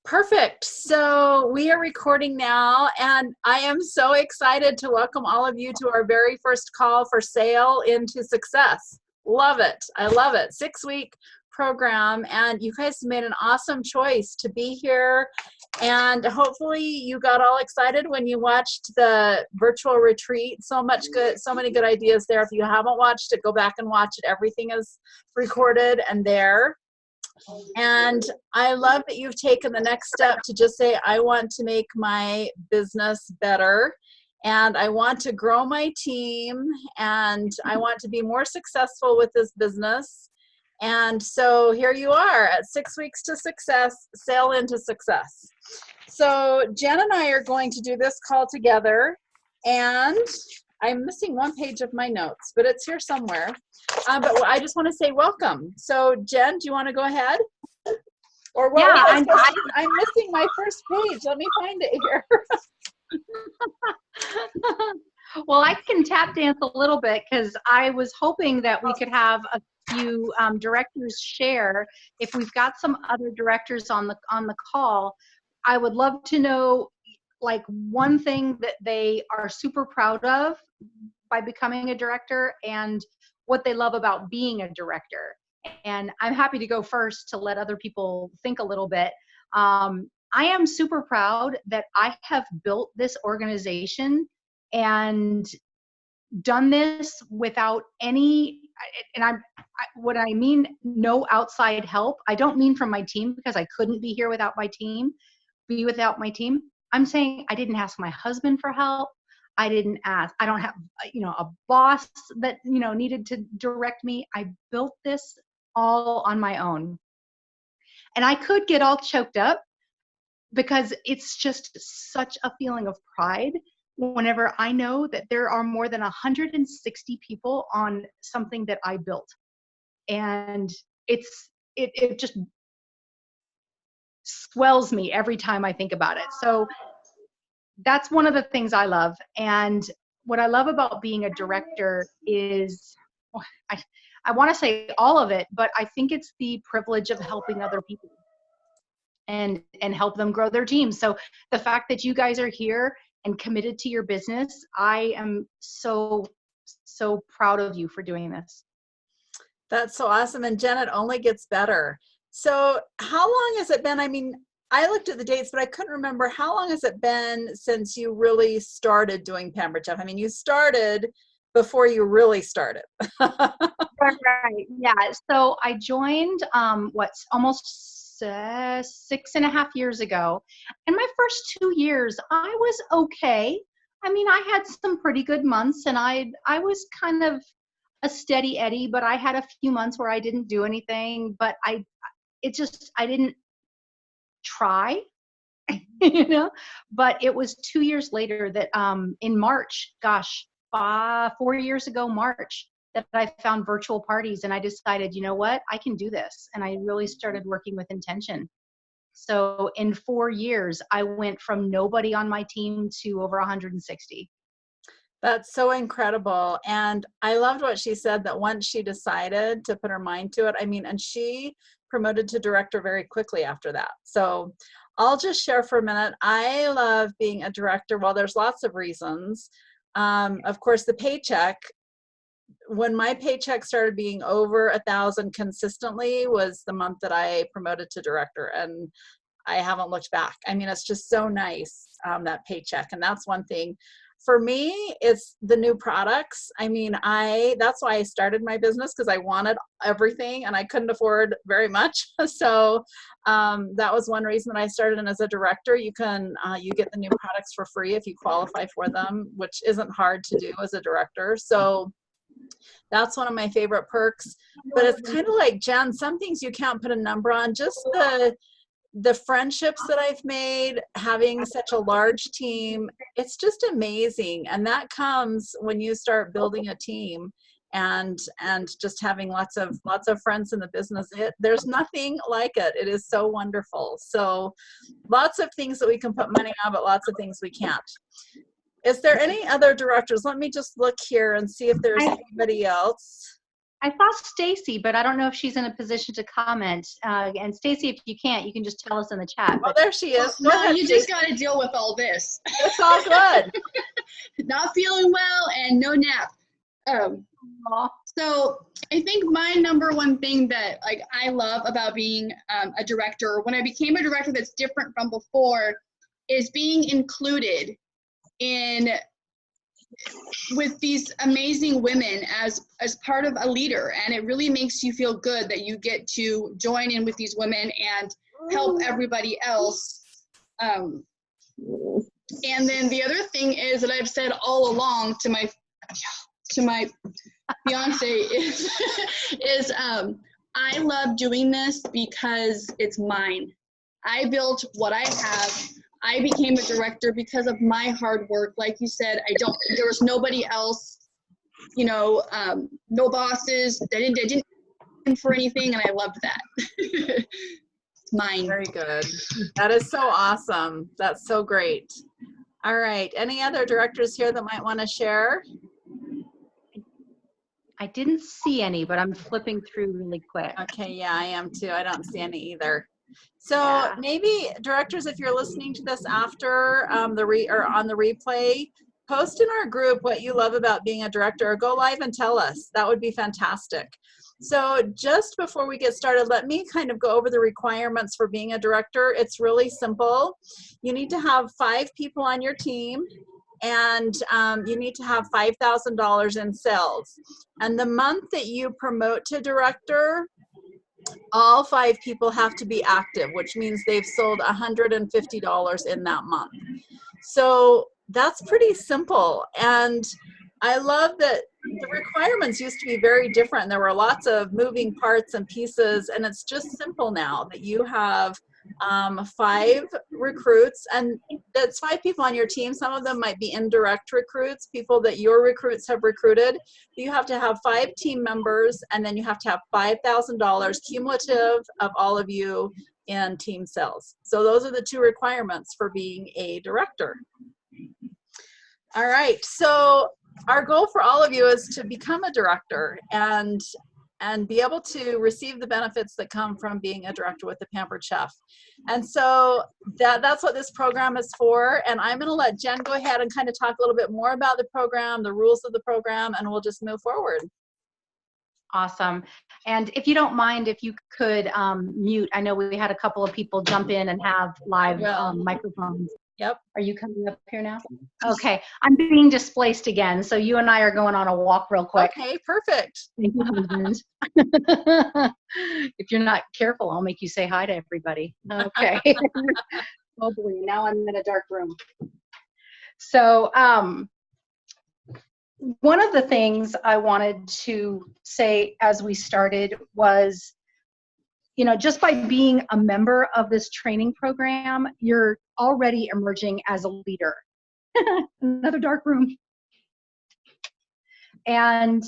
Perfect. So we are recording now, and I am so excited to welcome all of you to our very first call for Sail into Success. Love it. I love it. 6-week program, and you guys made an awesome choice to be here. And hopefully you got all excited when you watched the virtual retreat. So many good ideas there. If you haven't watched it, go back and watch it. Everything is recorded and there. And I love that you've taken the next step to just say, I want to make my business better, and I want to grow my team, and I want to be more successful with this business. And so here you are at 6 weeks to success, Sail into Success. So Jen and I are going to do this call together, and I'm missing one page of my notes, but it's here somewhere. But I just want to say welcome. So Jen, do you want to go ahead? Or what? Yeah, I'm missing my first page. Let me find it here. Well, I can tap dance a little bit because I was hoping that we could have a few directors share. If we've got some other directors on the call, I would love to know like one thing that they are super proud of by becoming a director and what they love about being a director. And I'm happy to go first to let other people think a little bit. I am super proud that I have built this organization and done this without any, and what I mean, no outside help. I don't mean from my team, because I couldn't be here without my team, I'm saying I didn't ask my husband for help. I don't have, a boss that, needed to direct me. I built this all on my own. And I could get all choked up because it's just such a feeling of pride whenever I know that there are more than 160 people on something that I built. And it just swells me every time I think about it. So that's one of the things I love. And what I love about being a director is, I want to say all of it, but I think it's the privilege of helping other people and help them grow their teams. So the fact that you guys are here and committed to your business, I am so proud of you for doing this. That's so awesome. And Jen, it only gets better. So how long has it been? I mean, I looked at the dates, but I couldn't remember. How long has it been since you really started doing Pampered Chef? I mean, you started before you really started. Right. Yeah. So I joined almost 6.5 years ago. And my first 2 years, I was okay. I mean, I had some pretty good months, and I was kind of a steady Eddie, but I had a few months where I didn't do anything, but I didn't try, but it was 2 years later that in March, 4 years ago, March, that I found virtual parties, and I decided, you know what, I can do this. And I really started working with intention. So in 4 years, I went from nobody on my team to over 160. That's so incredible. And I loved what she said, that once she decided to put her mind to it, I mean, and she promoted to director very quickly after that. So I'll just share for a minute. I love being a director. Well, there's lots of reasons. Of course, the paycheck, when my paycheck started being over 1,000 consistently, was the month that I promoted to director. And I haven't looked back. I mean, it's just so nice, that paycheck. And that's one thing. For me, it's the new products. I mean, that's why I started my business, because I wanted everything and I couldn't afford very much. So that was one reason that I started. And as a director, you get the new products for free if you qualify for them, which isn't hard to do as a director. So that's one of my favorite perks. But it's kind of like Jen, some things you can't put a number on. Just the friendships that I've made, having such a large team, it's just amazing. And that comes when you start building a team and just having lots of friends in the business. There's nothing like it. It is so wonderful. So lots of things that we can put money on, but lots of things we can't. Is there any other directors? Let me just look here and see if there's anybody else. I saw Stacy, but I don't know if she's in a position to comment. And Stacy, if you can't, you can just tell us in the chat. Oh, there she is. Go Well, ahead, you just Stacey. got to deal with all this. It's all good. Not feeling well and no nap. Aw. So I think my number one thing that like I love about being a director, when I became a director that's different from before, is being included in with these amazing women as part of a leader. And it really makes you feel good that you get to join in with these women and help everybody else. And then the other thing is that I've said all along to my fiance is I love doing this because it's mine. I built what I have. I became a director because of my hard work. Like you said, there was nobody else, no bosses. They didn't for anything, and I loved that. It's mine. Very good. That is so awesome. That's so great. All right. Any other directors here that might want to share? I didn't see any, but I'm flipping through really quick. Okay, yeah, I am too. I don't see any either. So Yeah. maybe directors, if you're listening to this after on the replay, post in our group what you love about being a director, or go live and tell us. That would be fantastic. So just before we get started, let me kind of go over the requirements for being a director. It's really simple. You need to have 5 people on your team, and you need to have $5,000 in sales. And the month that you promote to director, all 5 people have to be active, which means they've sold $150 in that month. So that's pretty simple. And I love that the requirements used to be very different. There were lots of moving parts and pieces, and it's just simple now that you have 5 recruits, and that's 5 people on your team. Some of them might be indirect recruits, people that your recruits have recruited. You have to have 5 team members, and then you have to have $5,000 cumulative of all of you in team sales. So those are the 2 requirements for being a director. All right, so our goal for all of you is to become a director and be able to receive the benefits that come from being a director with the Pampered Chef. And so that's what this program is for. And I'm going to let Jen go ahead and kind of talk a little bit more about the program, the rules of the program, and we'll just move forward. Awesome. And if you don't mind, if you could mute, I know we had a couple of people jump in and have live microphones. Yep. Are you coming up here now? Okay. I'm being displaced again. So you and I are going on a walk real quick. Okay, perfect. Thank you, husband. If you're not careful, I'll make you say hi to everybody. Okay. Oh boy, now I'm in a dark room. So one of the things I wanted to say as we started was, just by being a member of this training program, you're already emerging as a leader. Another dark room. And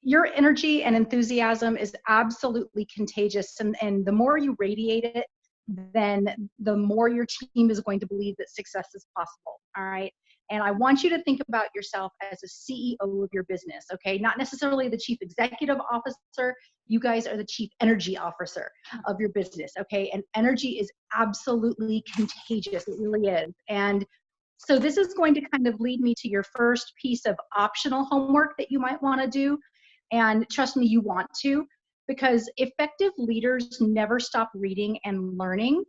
your energy and enthusiasm is absolutely contagious. And the more you radiate it, then the more your team is going to believe that success is possible. All right. And I want you to think about yourself as a CEO of your business, okay? Not necessarily the chief executive officer. You guys are the chief energy officer of your business, okay? And energy is absolutely contagious. It really is. And so this is going to kind of lead me to your first piece of optional homework that you might want to do. And trust me, you want to, because effective leaders never stop reading and learning.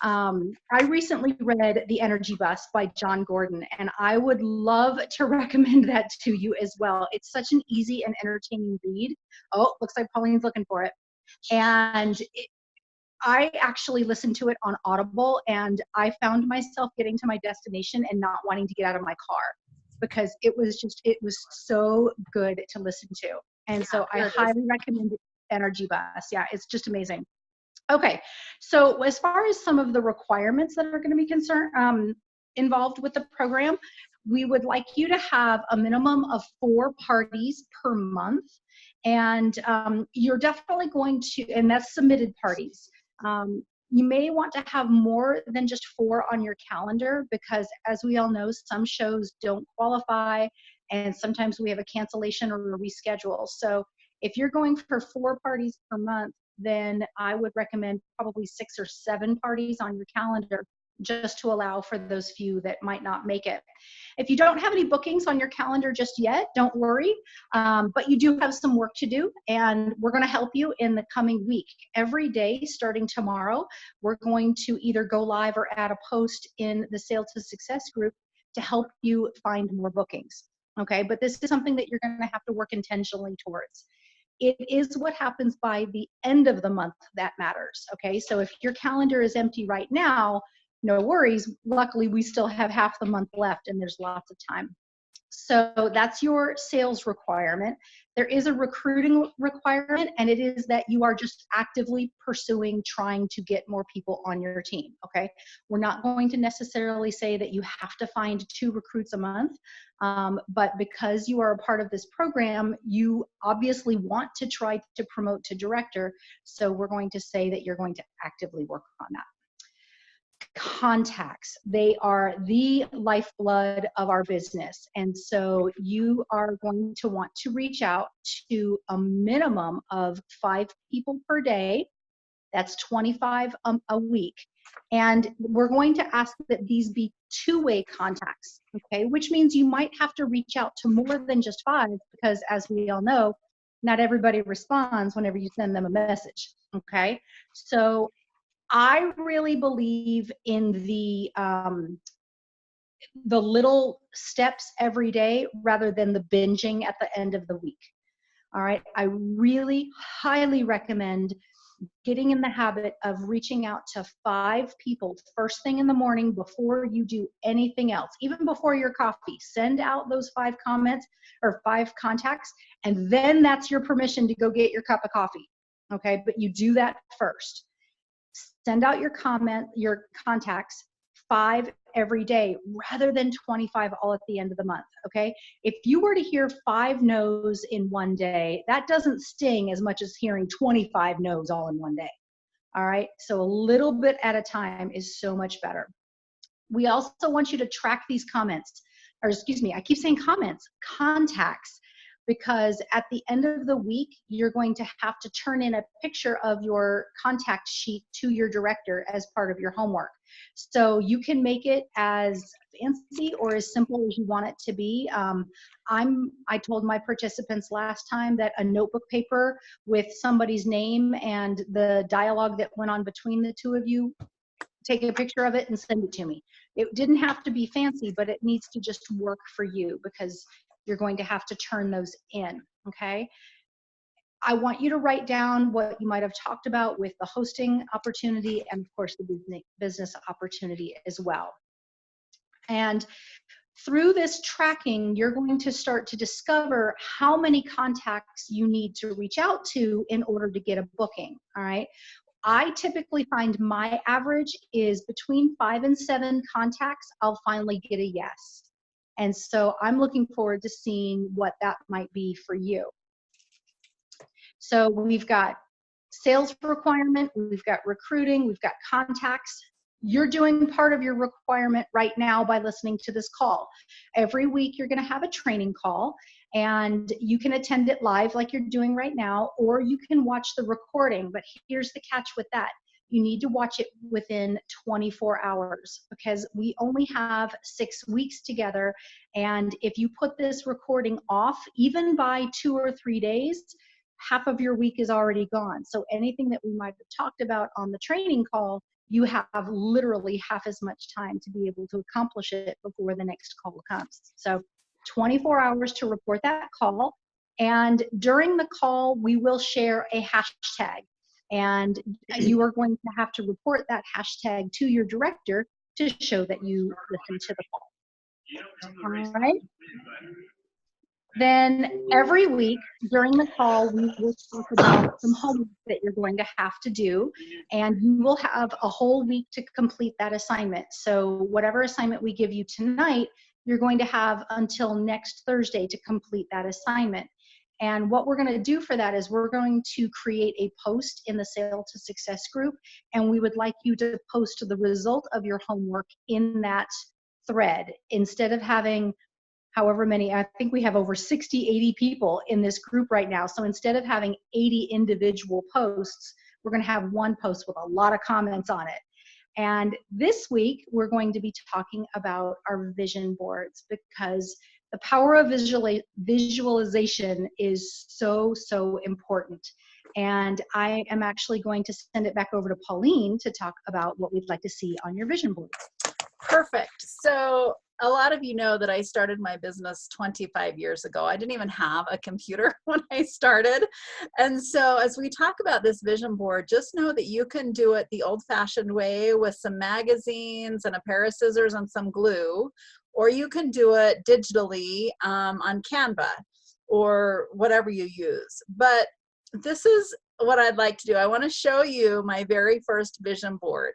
I recently read The Energy Bus by John Gordon, and I would love to recommend that to you as well. It's such an easy and entertaining read. Oh, looks like Pauline's looking for it. And I actually listened to it on Audible, and I found myself getting to my destination and not wanting to get out of my car because it was so good to listen to. And so I highly recommend Energy Bus. Yeah, it's just amazing. Okay, so as far as some of the requirements that are going to be involved with the program, we would like you to have a minimum of 4 parties per month. And you're definitely going to, and that's submitted parties. You may want to have more than just 4 on your calendar because, as we all know, some shows don't qualify. And sometimes we have a cancellation or a reschedule. So if you're going for 4 parties per month, then I would recommend probably 6 or 7 parties on your calendar, just to allow for those few that might not make it. If you don't have any bookings on your calendar just yet, don't worry, but you do have some work to do, and we're going to help you in the coming week. Every day starting tomorrow, we're going to either go live or add a post in the Sale to Success group to help you find more bookings. Okay, but this is something that you're going to have to work intentionally towards. It is what happens by the end of the month that matters. Okay, so if your calendar is empty right now, no worries. Luckily, we still have half the month left and there's lots of time. So that's your sales requirement. There is a recruiting requirement, and it is that you are just actively pursuing, trying to get more people on your team, okay? We're not going to necessarily say that you have to find 2 recruits a month, but because you are a part of this program, you obviously want to try to promote to director, so we're going to say that you're going to actively work on that. Contacts, they are the lifeblood of our business, and so you are going to want to reach out to a minimum of 5 people per day. That's 25 a week, and we're going to ask that these be 2-way contacts, okay, which means you might have to reach out to more than just 5, because as we all know, not everybody responds whenever you send them a message, okay? So I really believe in the little steps every day rather than the binging at the end of the week. All right. I really highly recommend getting in the habit of reaching out to 5 people first thing in the morning before you do anything else, even before your coffee. Send out those 5 comments or 5 contacts, and then that's your permission to go get your cup of coffee. Okay. But you do that first. Send out your contacts 5 every day rather than 25 all at the end of the month, okay? If you were to hear 5 no's in one day, that doesn't sting as much as hearing 25 no's all in one day, all right? So a little bit at a time is so much better. We also want you to track these comments, or excuse me, I keep saying comments, contacts, because at the end of the week, you're going to have to turn in a picture of your contact sheet to your director as part of your homework. So you can make it as fancy or as simple as you want it to be. I told my participants last time that a notebook paper with somebody's name and the dialogue that went on between the 2 of you, take a picture of it and send it to me. It didn't have to be fancy, but it needs to just work for you, because you're going to have to turn those in, okay? I want you to write down what you might have talked about with the hosting opportunity and, of course, the business opportunity as well. And through this tracking, you're going to start to discover how many contacts you need to reach out to in order to get a booking, all right? I typically find my average is between 5 and 7 contacts, I'll finally get a yes. And so I'm looking forward to seeing what that might be for you. So we've got sales requirement, we've got recruiting, we've got contacts. You're doing part of your requirement right now by listening to this call. Every week you're going to have a training call, and you can attend it live like you're doing right now, or you can watch the recording. But here's the catch with that. You need to watch it within 24 hours, because we only have 6 weeks together. And if you put this recording off, even by 2 or 3 days, half of your week is already gone. So anything that we might have talked about on the training call, you have literally half as much time to be able to accomplish it before the next call comes. So 24 hours to report that call. And during the call, we will share a hashtag. And you are going to have to report that hashtag to your director to show that you listened to the call. All right. Then every week during the call, we will talk about some homework that you're going to have to do, and you will have a whole week to complete that assignment. So whatever assignment we give you tonight, you're going to have until next Thursday to complete that assignment. And what we're going to do for that is we're going to create a post in the Sale to Success group, and we would like you to post the result of your homework in that thread. Instead of having however many, I think we have over 60, 80 people in this group right now. So instead of having 80 individual posts, we're going to have one post with a lot of comments on it. And this week, we're going to be talking about our vision boards, because the power of visualization is so, so important. And I am actually going to send it back over to Pauline to talk about what we'd like to see on your vision board. Perfect. So a lot of you know that I started my business 25 years ago. I didn't even have a computer when I started. And so as we talk about this vision board, just know that you can do it the old-fashioned way with some magazines and a pair of scissors and some glue, or you can do it digitally on Canva or whatever you use. But this is what I'd like to do. I want to show you my very first vision board.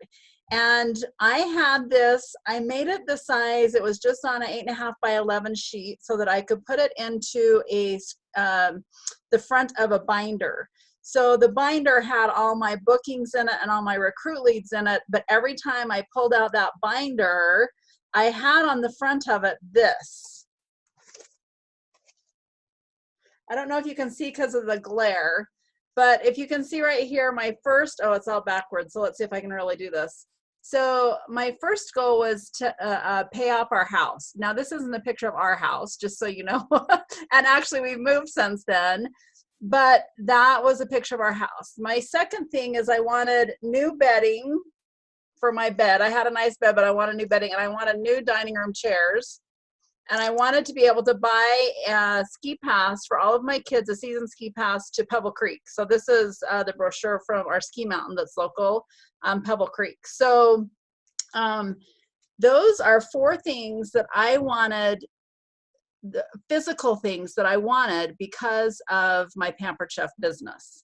And I had this, I made it the size, it was just on an 8.5 by 11 sheet so that I could put it into the front of a binder. So the binder had all my bookings in it and all my recruit leads in it, but every time I pulled out that binder, I had on the front of it this. I don't know if you can see because of the glare, but if you can see right here, my first, oh, it's all backwards. So let's see if I can really do this. So my first goal was to pay off our house. Now this isn't a picture of our house, just so you know, and actually we've moved since then, but that was a picture of our house. My second thing is I wanted new bedding for my bed. I had a nice bed, but I wanted new bedding, and I wanted new dining room chairs. And I wanted to be able to buy a ski pass for all of my kids, a season ski pass to Pebble Creek. So this is the brochure from our ski mountain that's local, Pebble Creek. So those are 4 things that I wanted, the physical things that I wanted because of my Pampered Chef business.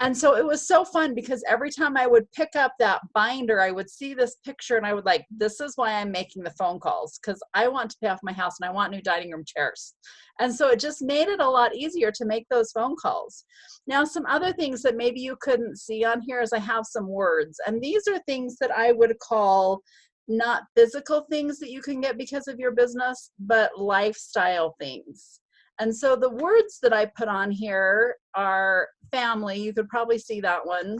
And so it was so fun because every time I would pick up that binder, I would see this picture and I would like, this is why I'm making the phone calls, because I want to pay off my house and I want new dining room chairs. And so it just made it a lot easier to make those phone calls. Now, some other things that maybe you couldn't see on here is I have some words. And these are things that I would call not physical things that you can get because of your business, but lifestyle things. And so the words that I put on here are family. You could probably see that one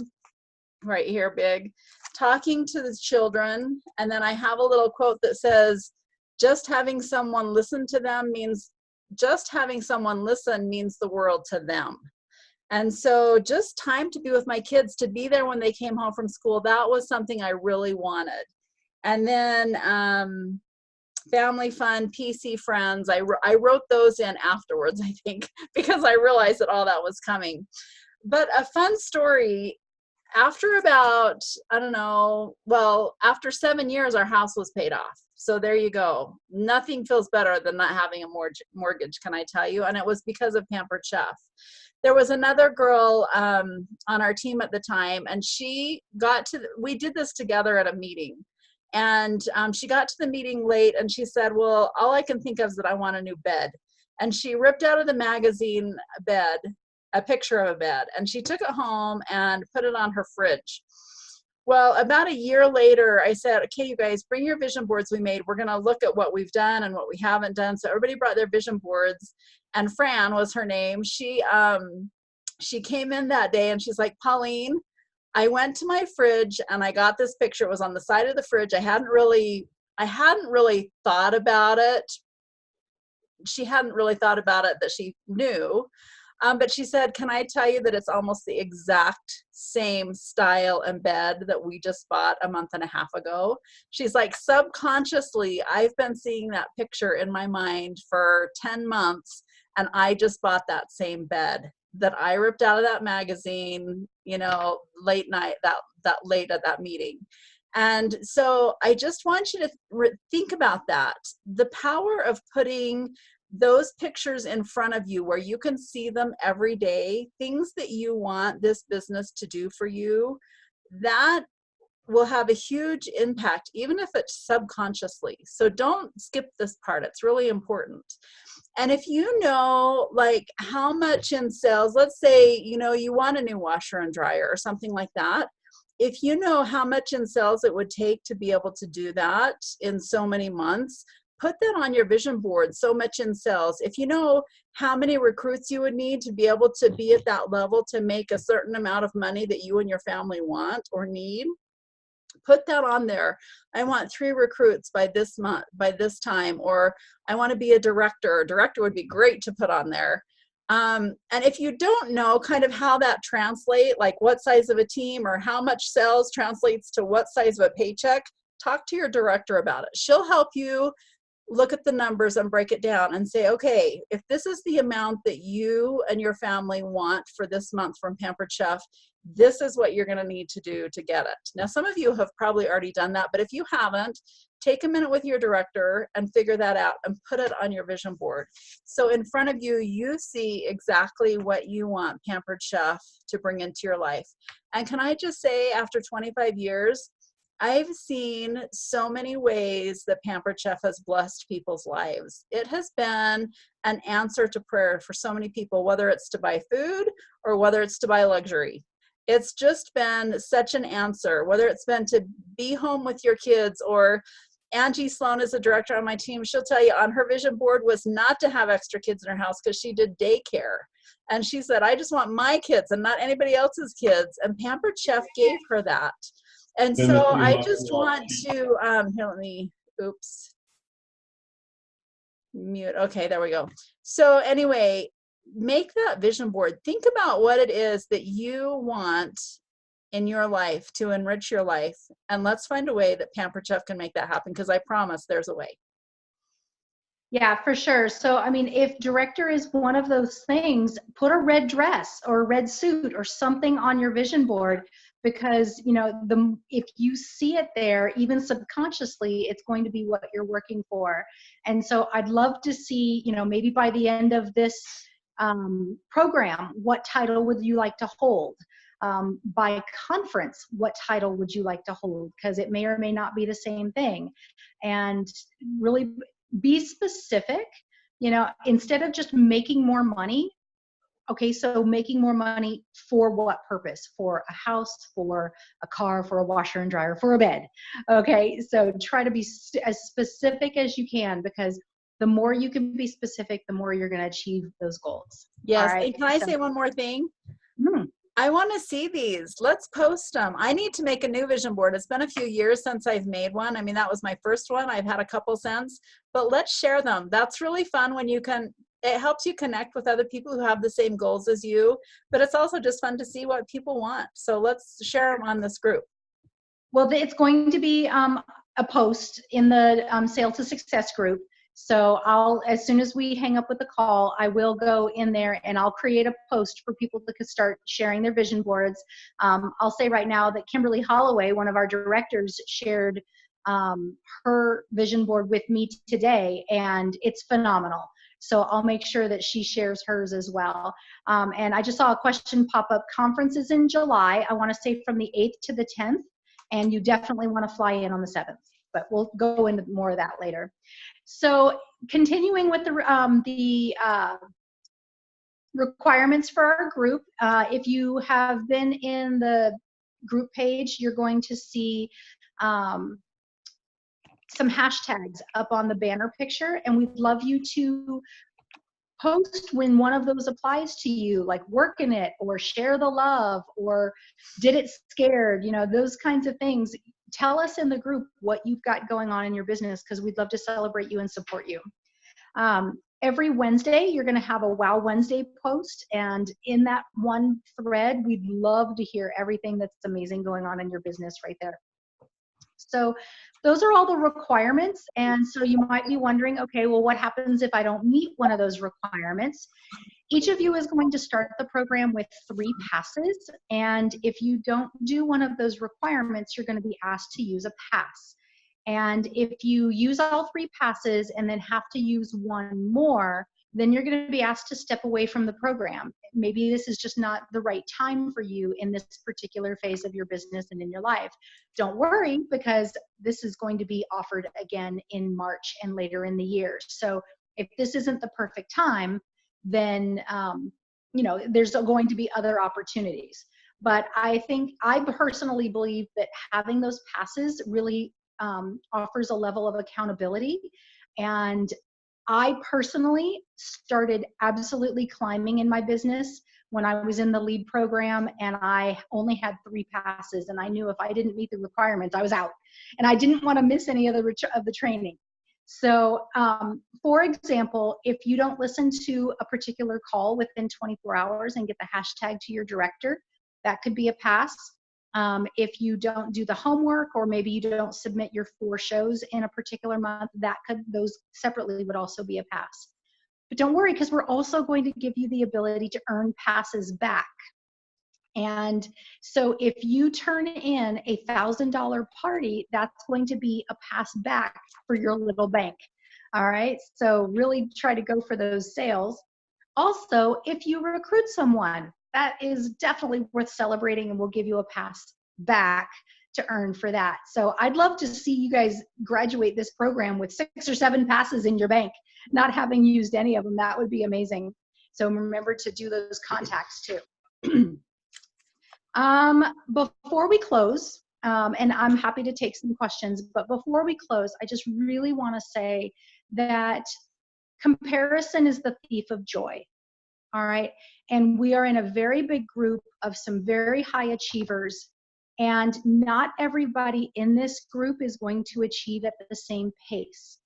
right here, big. Talking to the children. And then I have a little quote that says, just having someone listen to them means, just having someone listen means the world to them. And so just time to be with my kids, to be there when they came home from school, that was something I really wanted. And then family fun, PC friends, I wrote those in afterwards, I think, because I realized that all that was coming. But a fun story, after about, I don't know, well, after 7 years, our house was paid off. So there you go. Nothing feels better than not having a mortgage, can I tell you? And it was because of Pampered Chef. There was another girl on our team at the time, and she got to, we did this together at a meeting. And she got to the meeting late and she said, well, all I can think of is that I want a new bed. And she ripped out of the magazine bed, a picture of a bed, and she took it home and put it on her fridge. Well, about a year later, I said, okay, you guys, bring your vision boards we made. We're going to look at what we've done and what we haven't done. So everybody brought their vision boards, and Fran was her name. She came in that day and she's like, Pauline, I went to my fridge and I got this picture. It was on the side of the fridge. I hadn't really thought about it. She hadn't really thought about it that she knew. But she said, can I tell you that it's almost the exact same style and bed that we just bought a month and a half ago? She's like, subconsciously, I've been seeing that picture in my mind for 10 months, and I just bought that same bed that I ripped out of that magazine, you know, late night, that late at that meeting. And so I just want you to think about that. The power of putting those pictures in front of you where you can see them every day, things that you want this business to do for you, that will have a huge impact, even if it's subconsciously. So don't skip this part. It's really important. And if you know, like, how much in sales, let's say, you know, you want a new washer and dryer or something like that. If you know how much in sales it would take to be able to do that in so many months, put that on your vision board. So much in sales. If you know how many recruits you would need to be able to be at that level to make a certain amount of money that you and your family want or need, put that on there. I want 3 recruits by this month, by this time, or I want to be a director. A director would be great to put on there. And if you don't know kind of how that translate, like what size of a team or how much sales translates to what size of a paycheck, talk to your director about it. She'll help you look at the numbers and break it down and say, okay, if this is the amount that you and your family want for this month from Pampered Chef, this is what you're going to need to do to get it. Now, some of you have probably already done that, but if you haven't, take a minute with your director and figure that out and put it on your vision board. So in front of you, you see exactly what you want Pampered Chef to bring into your life. And can I just say, after 25 years, I've seen so many ways that Pampered Chef has blessed people's lives. It has been an answer to prayer for so many people, whether it's to buy food or whether it's to buy luxury. It's just been such an answer, whether it's been to be home with your kids, or Angie Sloan is a director on my team. She'll tell you on her vision board was not to have extra kids in her house because she did daycare. And she said, I just want my kids and not anybody else's kids. And Pampered Chef gave her that. And so I just want to, here, let me, oops, mute. Okay, there we go. So anyway, make that vision board. Think about what it is that you want in your life to enrich your life. And let's find a way that Pampered Chef can make that happen, because I promise there's a way. Yeah, for sure. So, I mean, if director is one of those things, put a red dress or a red suit or something on your vision board, because, you know, if you see it there, even subconsciously, it's going to be what you're working for. And so I'd love to see, you know, maybe by the end of this program, what title would you like to hold? By conference, what title would you like to hold? Because it may or may not be the same thing. And really be specific, you know, instead of just making more money. Okay, so making more money for what purpose? For a house, for a car, for a washer and dryer, for a bed. Okay, so try to be as specific as you can, because the more you can be specific, the more you're going to achieve those goals. Yes, Right? and can I say one more thing? Hmm. I want to see these. Let's post them. I need to make a new vision board. It's been a few years since I've made one. I mean, that was my first one. I've had a couple since, but let's share them. That's really fun when you can, it helps you connect with other people who have the same goals as you, but it's also just fun to see what people want. So let's share them on this group. Well, it's going to be a post in the Sale to Success group. So as soon as we hang up with the call, I will go in there and I'll create a post for people to start sharing their vision boards. I'll say right now that Kimberly Holloway, one of our directors, shared her vision board with me today, and it's phenomenal. So I'll make sure that she shares hers as well. And I just saw a question pop up. Conferences in July, I want to say from the 8th to the 10th, and you definitely want to fly in on the 7th. But we'll go into more of that later. So continuing with the requirements for our group, if you have been in the group page, you're going to see some hashtags up on the banner picture, and we'd love you to post when one of those applies to you, like work in it, or share the love, or did it scared, you know, those kinds of things. Tell us in the group what you've got going on in your business, because we'd love to celebrate you and support you. Every Wednesday, you're going to have a Wow Wednesday post, and in that one thread, we'd love to hear everything that's amazing going on in your business right there. So those are all the requirements, and so you might be wondering, okay, well, what happens if I don't meet one of those requirements? Each of you is going to start the program with 3 passes, and if you don't do one of those requirements, you're going to be asked to use a pass. And if you use all 3 passes and then have to use one more, then you're going to be asked to step away from the program. Maybe this is just not the right time for you in this particular phase of your business and in your life. Don't worry, because this is going to be offered again in March and later in the year. So if this isn't the perfect time, then you know, there's going to be other opportunities. But I personally believe that having those passes really offers a level of accountability And I personally started absolutely climbing in my business when I was in the lead program, and I only had 3 passes, and I knew if I didn't meet the requirements, I was out, and I didn't want to miss any of the training. So, for example, if you don't listen to a particular call within 24 hours and get the hashtag to your director, that could be a pass. If you don't do the homework, or maybe you don't submit your 4 shows in a particular month, those separately would also be a pass. But don't worry, because we're also going to give you the ability to earn passes back. And so if you turn in a $1,000 party, that's going to be a pass back for your little bank. All right, so really try to go for those sales. Also, if you recruit someone, that is definitely worth celebrating, and we'll give you a pass back to earn for that. So I'd love to see you guys graduate this program with 6 or 7 passes in your bank, not having used any of them. That would be amazing. So remember to do those contacts too. Before we close, and I'm happy to take some questions, but before we close, I just really want to say that comparison is the thief of joy. All right. And we are in a very big group of some very high achievers, and not everybody in this group is going to achieve at the same pace.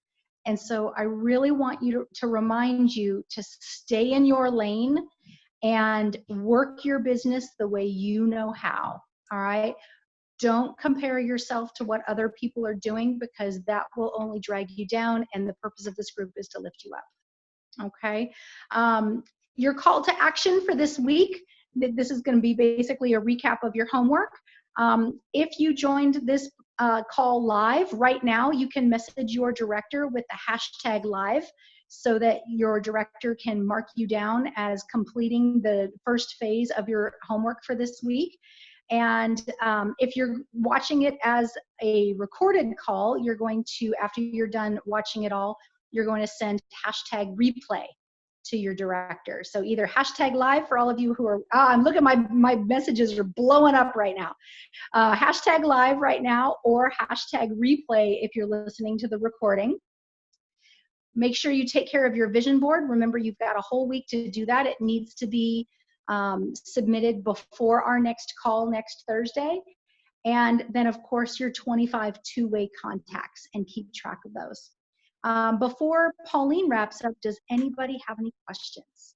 And so I really want you to remind you to stay in your lane and work your business the way you know how. All right. Don't compare yourself to what other people are doing, because that will only drag you down. And the purpose of this group is to lift you up. Okay. Your call to action for this week, this is going to be basically a recap of your homework. If you joined this call live right now, you can message your director with the hashtag live, so that your director can mark you down as completing the first phase of your homework for this week. And if you're watching it as a recorded call, you're going to, after you're done watching it all, you're going to send hashtag replay to your director. So either hashtag live for all of you who are, I'm looking, my messages are blowing up right now. Hashtag live right now, or hashtag replay if you're listening to the recording. Make sure you take care of your vision board. Remember, you've got a whole week to do that. It needs to be submitted before our next call next Thursday. And then, of course, your 25 two-way contacts, and keep track of those. Before Pauline wraps up, does anybody have any questions?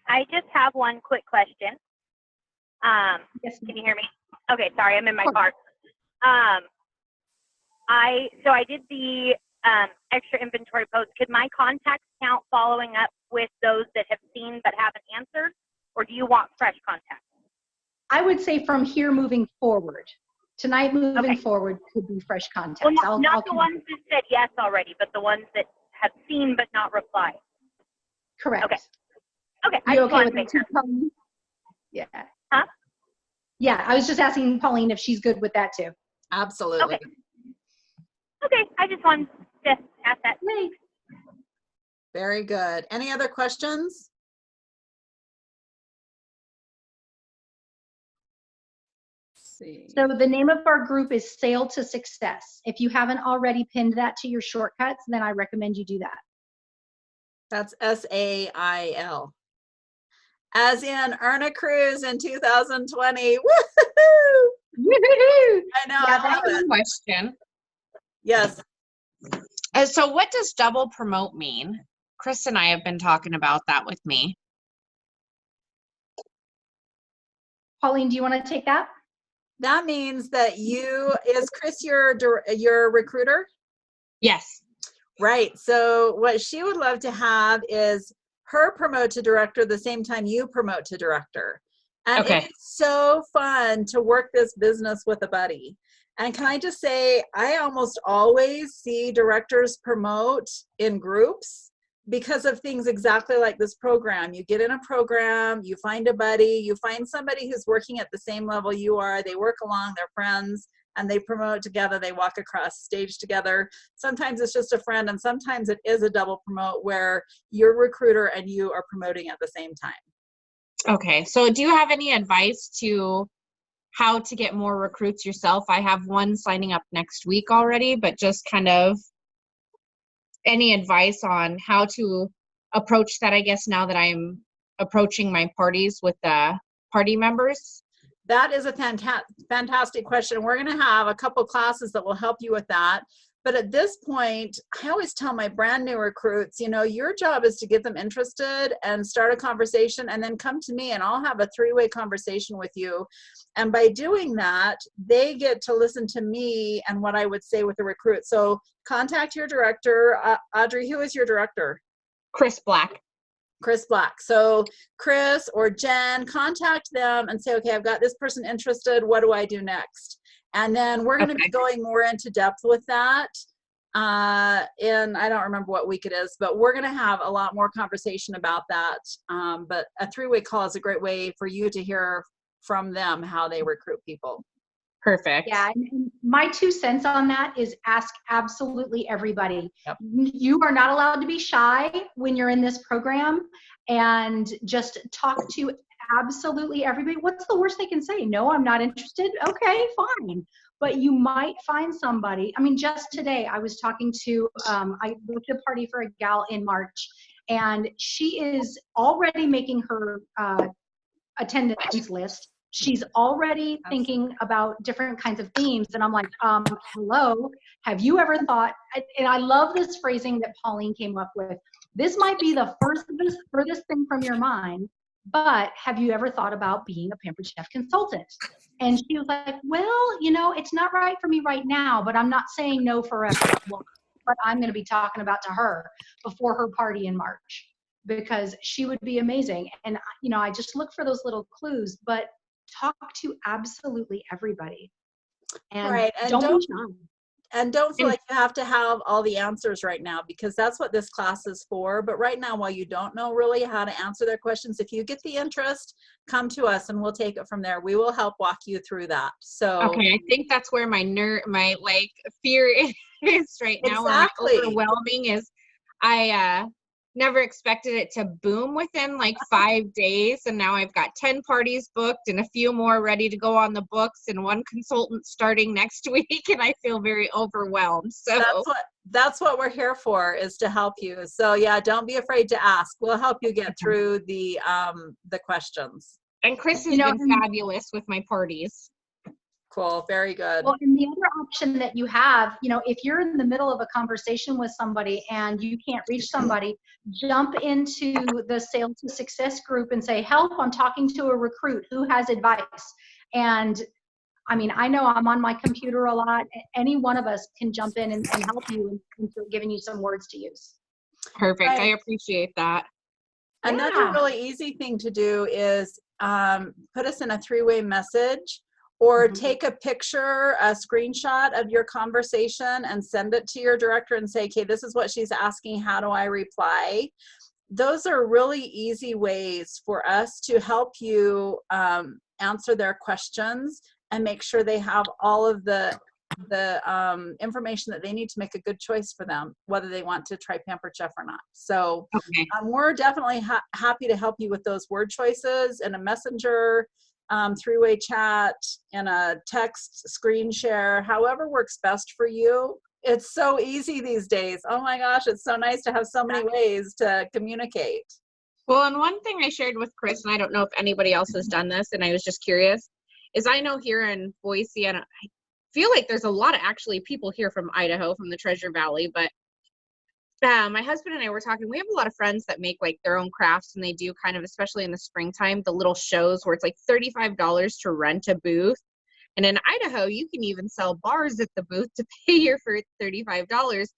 I just have one quick question. Yes. Can you hear me? Okay, sorry, I'm in my car. So I did the extra inventory post. Could my contacts count following up with those that have seen but haven't answered, or do you want fresh contacts? I would say from here moving forward. Tonight moving forward could be fresh contacts. Well, not the ones that said yes already, but the ones that have seen but not replied. Correct. Okay. Okay. You okay with that too, Pauline? Yeah. Huh? Yeah, I was just asking Pauline if she's good with that too. Absolutely. Okay. Okay, I just wanted to ask that. Yay. Very good. Any other questions? Let's see. So the name of our group is Sail to Success. If you haven't already pinned that to your shortcuts, then I recommend you do that. That's SAIL. As in earn a cruise in 2020. Woohoo! Woohoo! I know. Yeah, I I love have a it. question. Yes. So what does double promote mean? Chris and I have been talking about that with me. Pauline, do you want to take that? That means that is Chris your recruiter? Yes. Right. So what she would love to have is her promote to director the same time you promote to director. And Okay. it's so fun to work this business with a buddy. And can I just say, I almost always see directors promote in groups because of things exactly like this program. You get in a program, you find a buddy, you find somebody who's working at the same level you are, they work along, they're friends, and they promote together, they walk across stage together. Sometimes it's just a friend, and sometimes it is a double promote where your recruiter and you are promoting at the same time. Okay. So do you have any advice to how to get more recruits yourself. I have one signing up next week already, but just kind of any advice on how to approach that, I guess, now that I'm approaching my parties with the party members? That is a fantastic question. We're going to have a couple classes that will help you with that. But at this point, I always tell my brand new recruits, you know, your job is to get them interested and start a conversation, and then come to me and I'll have a 3-way conversation with you. And by doing that, they get to listen to me and what I would say with the recruit. So contact your director. Audrey, who is your director? Chris Black. Chris Black. So Chris or Jen, contact them and say, okay, I've got this person interested. What do I do next? And then we're going to be going more into depth with that. And I don't remember what week it is, but we're going to have a lot more conversation about that. But a 3-way call is a great way for you to hear from them how they recruit people. Perfect. Yeah, and my 2 cents on that is ask absolutely everybody. Yep. You are not allowed to be shy when you're in this program, and just talk to absolutely everybody. What's the worst they can say? No, I'm not interested. Okay, fine. But you might find somebody. I mean, just today I was talking to, I booked a party for a gal in March, and she is already making her attendance list. She's already thinking about different kinds of themes. And I'm like, hello, have you ever thought, and I love this phrasing that Pauline came up with, this might be the furthest thing from your mind, but have you ever thought about being a Pampered Chef consultant? And she was like, well, you know, it's not right for me right now, but I'm not saying no forever. Well, what I'm going to be talking about to her before her party in March, because she would be amazing. And, you know, I just look for those little clues, but talk to absolutely everybody. And Right. And don't be shy. And don't feel like you have to have all the answers right now, because that's what this class is for. But right now, while you don't know really how to answer their questions, if you get the interest, come to us and we'll take it from there. We will help walk you through that. So okay, I think that's where my like fear is right now. Exactly. Where my overwhelming is. I never expected it to boom within like 5 days, and now I've got 10 parties booked and a few more ready to go on the books, and one consultant starting next week, and I feel very overwhelmed. So that's what we're here for, is to help you. So yeah, don't be afraid to ask. We'll help you get through the questions. And Chris has been fabulous with my parties. Cool. Very good. Well, and the other option that you have, you know, if you're in the middle of a conversation with somebody and you can't reach somebody, jump into the Sales to Success group and say, help, I'm talking to a recruit who has advice. And I mean, I know I'm on my computer a lot. Any one of us can jump in and help you and giving you some words to use. Perfect. Right. I appreciate that. Another really easy thing to do is put us in a 3-way message, or take a picture, a screenshot of your conversation and send it to your director and say, okay, this is what she's asking. How do I reply? Those are really easy ways for us to help you answer their questions and make sure they have all of the information that they need to make a good choice for them, whether they want to try Pampered Chef or not. So we're definitely happy to help you with those word choices in a messenger, 3-way chat, and a text screen share, however works best for you. It's so easy these days. Oh my gosh, it's so nice to have so many ways to communicate. Well, and one thing I shared with Chris, and I don't know if anybody else has done this, and I was just curious, is I know here in Boise, and I feel like there's a lot of actually people here from Idaho, from the Treasure Valley, but my husband and I were talking, we have a lot of friends that make like their own crafts, and they do kind of, especially in the springtime, the little shows where it's like $35 to rent a booth. And in Idaho, you can even sell bars at the booth to pay here for $35.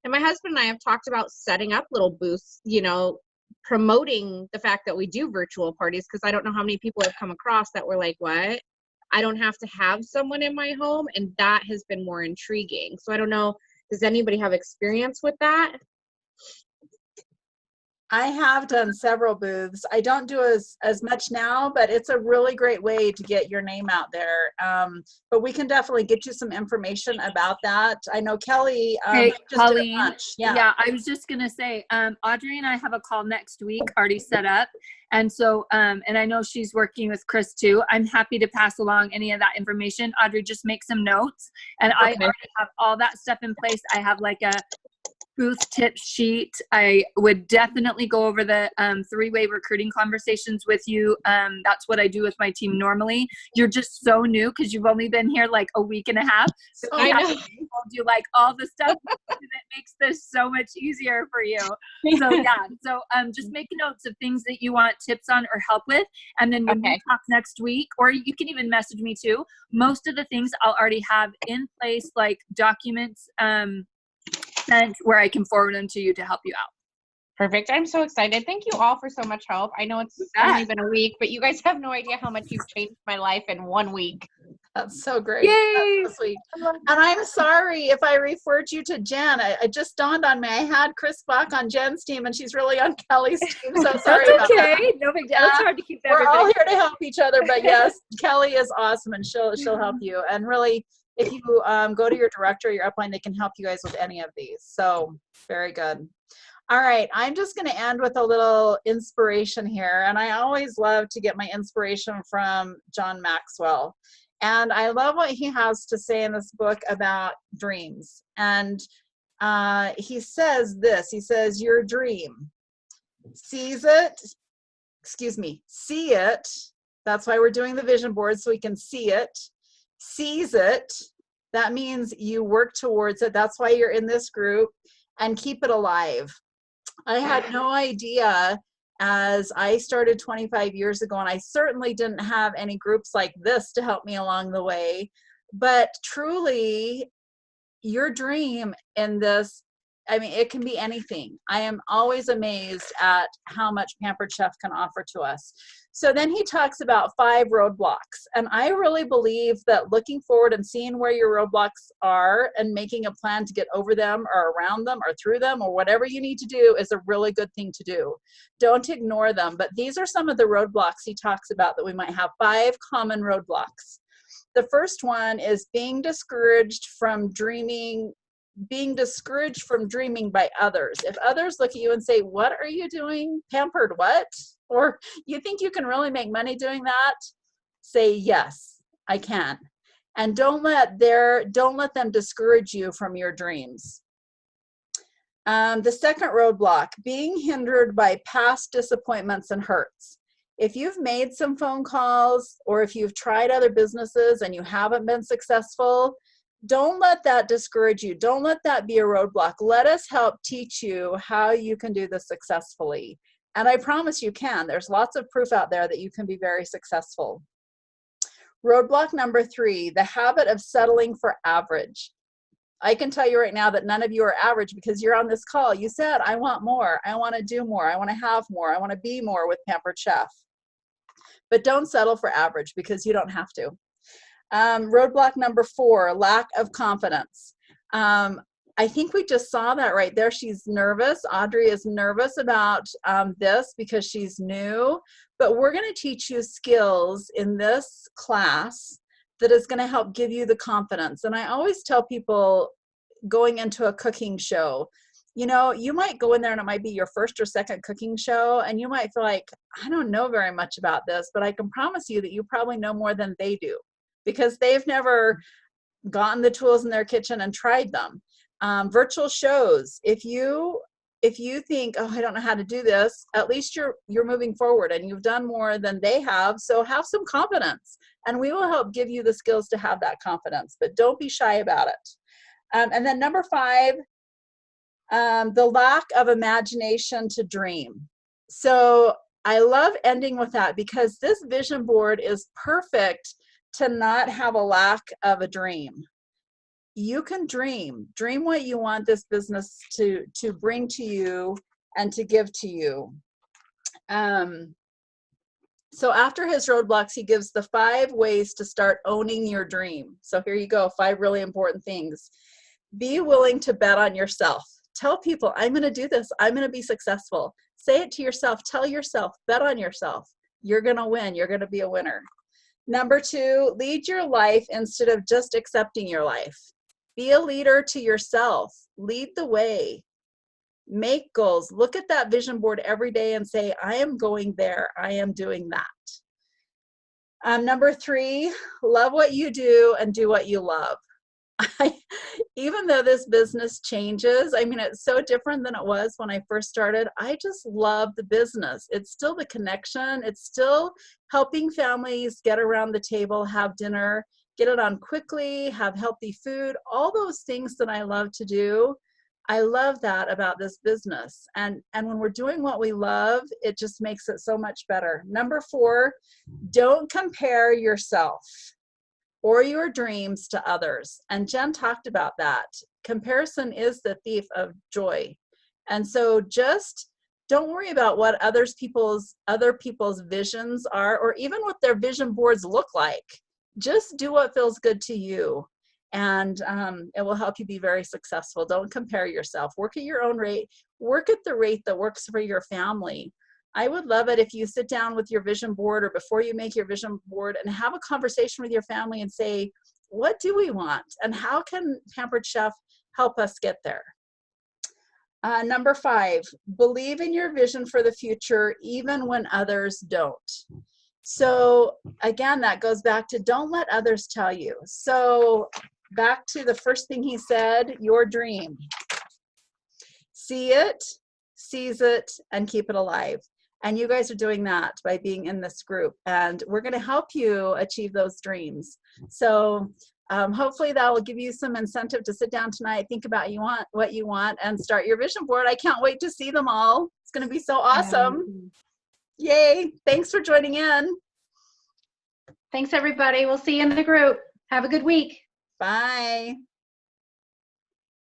And my husband and I have talked about setting up little booths, you know, promoting the fact that we do virtual parties, because I don't know how many people have come across that were like, what? I don't have to have someone in my home. And that has been more intriguing. So I don't know, does anybody have experience with that? I have done several booths. I don't do as much now, but it's a really great way to get your name out there. But we can definitely get you some information about that. I know Kelly Hey, just did a Colleen. bunch. Yeah, I was just gonna say, Audrey and I have a call next week already set up, and so, and I know she's working with Chris too. I'm happy to pass along any of that information. Audrey, just make some notes, and I Okay. already have all that stuff in place. I have like a booth tip sheet. I would definitely go over the three-way recruiting conversations with you. That's what I do with my team normally. You're just so new because you've only been here like a week and a half. So I know. told you like all the stuff that makes this so much easier for you. So yeah, so just make notes of things that you want tips on or help with, and then when we Okay. talk next week, or you can even message me too. Most of the things I'll already have in place, like documents sent where I can forward them to you to help you out. Perfect. I'm so excited. Thank you all for so much help. I know it's only been a week, but you guys have no idea how much you've changed my life in 1 week. That's so great. Yay! That's so sweet. And I'm sorry if I referred you to Jen. It just dawned on me. I had Chris Bach on Jen's team, and she's really on Kelly's team. So sorry That's about that. okay. No big deal. It's hard to keep We're all everybody. here to help each other, but yes, Kelly is awesome, and she'll help you. And really, if you go to your director, your upline, they can help you guys with any of these. So very good. All right, I'm just going to end with a little inspiration here, and I always love to get my inspiration from John Maxwell. And I love what he has to say in this book about dreams. And he says this, he says, your dream, see it. That's why we're doing the vision board, so we can see it. Seize it. That means you work towards it. That's why you're in this group. And keep it alive. I had no idea as I started 25 years ago, and I certainly didn't have any groups like this to help me along the way. But truly, your dream in this, I mean, it can be anything. I am always amazed at how much Pampered Chef can offer to us. So then he talks about 5 roadblocks. And I really believe that looking forward and seeing where your roadblocks are and making a plan to get over them or around them or through them or whatever you need to do is a really good thing to do. Don't ignore them. But these are some of the roadblocks he talks about that we might have. 5 common roadblocks. The first one is being discouraged from dreaming by others. If others look at you and say, what are you doing? Pampered what? Or you think you can really make money doing that? Say, yes, I can. And don't let them discourage you from your dreams. The second roadblock, being hindered by past disappointments and hurts. If you've made some phone calls or if you've tried other businesses and you haven't been successful, don't let that discourage you. Don't let that be a roadblock. Let us help teach you how you can do this successfully. And I promise you can. There's lots of proof out there that you can be very successful. Roadblock number 3, the habit of settling for average. I can tell you right now that none of you are average because you're on this call. You said, I want more. I want to do more. I want to have more. I want to be more with Pampered Chef. But don't settle for average because you don't have to. Roadblock number 4, lack of confidence. I think we just saw that right there. She's nervous. Audrey is nervous about this because she's new, but we're going to teach you skills in this class that is going to help give you the confidence. And I always tell people going into a cooking show, you know, you might go in there and it might be your first or second cooking show, and you might feel like, I don't know very much about this, but I can promise you that you probably know more than they do because they've never gotten the tools in their kitchen and tried them. Virtual shows, if you think, oh, I don't know how to do this, at least you're moving forward and you've done more than they have, so have some confidence and we will help give you the skills to have that confidence, but don't be shy about it. And then number 5, the lack of imagination to dream. So I love ending with that because this vision board is perfect to not have a lack of a dream. You can dream what you want this business to bring to you and to give to you. So after his roadblocks, he gives the 5 ways to start owning your dream. So here you go, 5 really important things. Be willing to bet on yourself. Tell people, I'm going to do this. I'm going to be successful. Say it to yourself. Tell yourself. Bet on yourself. You're going to win. You're going to be a winner. Number 2, lead your life instead of just accepting your life. Be a leader to yourself. Lead the way. Make goals. Look at that vision board every day and say, I am going there. I am doing that. Number 3, love what you do and do what you love. Even though this business changes, I mean, it's so different than it was when I first started. I just love the business. It's still the connection. It's still helping families get around the table, have dinner, get it on quickly, have healthy food, all those things that I love to do. I love that about this business. And when we're doing what we love, it just makes it so much better. Number 4, don't compare yourself or your dreams to others. And Jen talked about that. Comparison is the thief of joy. And so just don't worry about what other people's visions are, or even what their vision boards look like. Just do what feels good to you. And it will help you be very successful. Don't compare yourself. Work at your own rate. Work at the rate that works for your family. I would love it if you sit down with your vision board or before you make your vision board and have a conversation with your family and say, what do we want? And how can Pampered Chef help us get there? Number 5, believe in your vision for the future, even when others don't. So again, that goes back to don't let others tell you. So back to the first thing he said, your dream. See it, seize it, and keep it alive. And you guys are doing that by being in this group. And we're going to help you achieve those dreams. So hopefully that will give you some incentive to sit down tonight, think about what you want, and start your vision board. I can't wait to see them all. It's going to be so awesome. Yay. Thanks for joining in. Thanks, everybody. We'll see you in the group. Have a good week. Bye.